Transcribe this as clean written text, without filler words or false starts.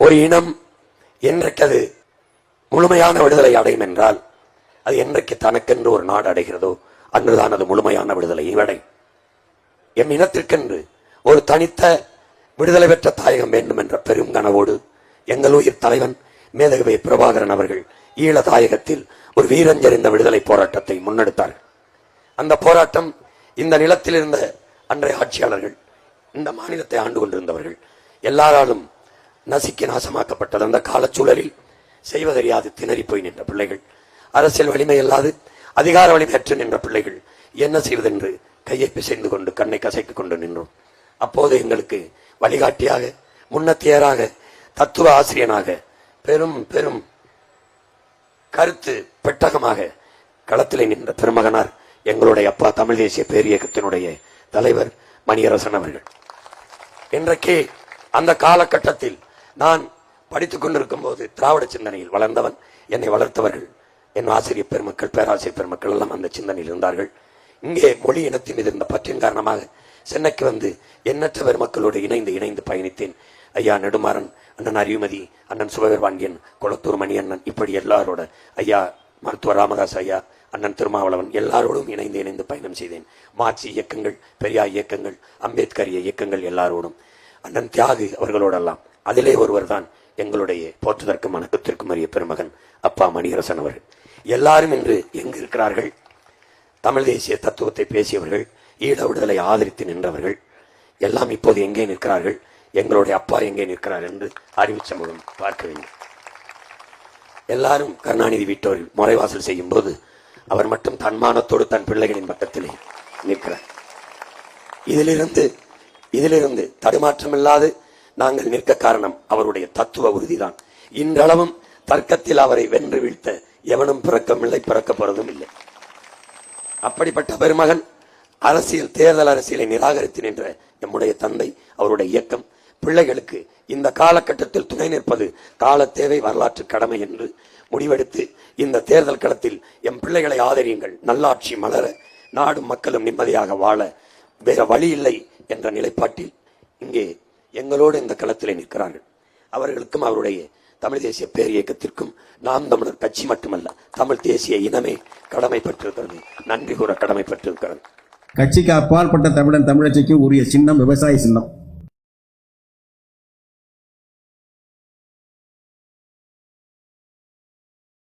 ஒரு இனம் என்றைக்கு அது முழுமையான விடுதலை அடையும் என்றால், அது என்றைக்கு தனக்கென்று ஒரு நாடு அடைகிறதோ அன்றுதான் அது முழுமையான விடுதலையை அடையும். எம் இனத்திற்கென்று ஒரு தனித்த விடுதலை பெற்ற தாயகம் வேண்டும் என்ற பெரும் கனவோடு எங்கள் உயிர் தலைவன் மேதகவி பிரபாகரன் அவர்கள் ஈழ தாயகத்தில் ஒரு வீரஞ்செறிந்த விடுதலை போராட்டத்தை முன்னெடுத்தார்கள். அந்த போராட்டம் இந்த நிலத்தில் இருந்த அன்றைய ஆட்சியாளர்கள், இந்த மாநிலத்தை ஆண்டு கொண்டிருந்தவர்கள் எல்லாராலும் நசுக்கி நாசமாக்கப்பட்டது. அந்த காலச்சூழலில் செய்வதறியாது திணறி போய் நின்ற பிள்ளைகள், அரசியல் வலிமை இல்லாது அதிகார வலிமையற்று நின்ற பிள்ளைகள் என்ன செய்வதென்று கையை பிசைந்து கொண்டு கண்ணை கசைத்துக் கொண்டு நின்றோம். அப்போது எங்களுக்கு வழிகாட்டியாக, முன்னத்தியராக, தத்துவ ஆசிரியனாக, பெரும் பெரும் கருத்து பெட்டகமாக களத்திலே நின்ற பெருமகனார் எங்களுடைய அப்பா தமிழ் தேசிய பேரியக்கத்தினுடைய தலைவர் மணியரசன் அவர்கள். இன்றைக்கு அந்த காலகட்டத்தில் நான் படித்துக் கொண்டிருக்கும் போது திராவிட சிந்தனையில் வளர்ந்தவன். என்னை வளர்த்தவர்கள் என் ஆசிரியர் பெருமக்கள், பேராசிரியர் பெருமக்கள் எல்லாம் அந்த சிந்தனையில் இருந்தார்கள். இங்கே மொழி இனத்தின் மீது இருந்த பற்றின் காரணமாக சென்னைக்கு வந்து எண்ணற்ற பெருமக்களோடு இணைந்து பயணித்தேன். ஐயா நெடுமாறன், அண்ணன் அறிவுமதி, அண்ணன் சுபவீர் பாண்டியன், கொளத்தூர் மணி அண்ணன், இப்படி எல்லாரோட, ஐயா மருத்துவர் ராமதாஸ் ஐயா, அண்ணன் திருமாவளவன், எல்லாரோடும் இணைந்து பயணம் செய்தேன். மார்க்சி இயக்கங்கள், பெரியார் இயக்கங்கள், அம்பேத்கரிய இயக்கங்கள் எல்லாரோடும், அண்ணன் தியாகு அவர்களோடெல்லாம். அதிலே ஒருவர் தான் எங்களுடைய போற்றுதற்கும் வணக்கத்திற்கும் அறிய பெருமகன் அப்பா மணியரசன் அவர்கள். எல்லாரும் இன்று எங்கு இருக்கிறார்கள்? தமிழ் தேசிய தத்துவத்தை பேசியவர்கள், ஈழ விடுதலை ஆதரித்து நின்றவர்கள் எல்லாம் இப்போது எங்கே நிற்கிறார்கள்? எங்களுடைய அப்பா எங்கே நிற்கிறார் என்று அறிவு சமூகம் பார்க்க வேண்டும். எல்லாரும் கருணாநிதி வீட்டோரில் முறைவாசல் செய்யும் போது அவர் மட்டும் தன்மானத்தோடு தன் பிள்ளைகளின் பக்கத்திலே நிற்கிறார். இதிலிருந்து தடுமாற்றமில்லாது நாங்கள் நிற்க காரணம் அவருடைய தத்துவ உறுதிதான். இன்றளவும் தர்க்கத்தில் அவரை வென்று வீழ்த்த எவனும் பிறக்கமில்லை, பிறக்க போறதும் இல்லை. அப்படிப்பட்ட பெருமகன் அரசியல், தேர்தல் அரசியலை நிராகரித்து நின்ற நம்முடைய தந்தை, அவருடைய இயக்கம் பிள்ளைகளுக்கு இந்த காலகட்டத்தில் துணை நிற்பது கால தேவை, வரலாற்று கடமை என்று முடிவெடுத்து இந்த தேர்தல் களத்தில் எம் பிள்ளைகளை ஆதரியுங்கள், நல்லாட்சி மலர, நாடும் மக்களும் நிம்மதியாக வாழ வேற வழி இல்லை என்ற நிலைப்பாட்டில் இங்கே எங்களோடு இந்த களத்திலே நிற்கிறார்கள். அவர்களுக்கும் அவருடைய தமிழ் தேசிய பேர் இயக்கத்திற்கும் நாம் தமிழர் கட்சி மட்டுமல்ல, தமிழ் தேசிய இனமே கடமைப்பட்டிருக்கிறது, நன்றி கூற கடமைப்பட்டிருக்கிறது. கட்சிக்கு அப்பாற்பட்ட தமிழன் தமிழச்சிக்கு உரிய சின்னம் விவசாய சின்னம்.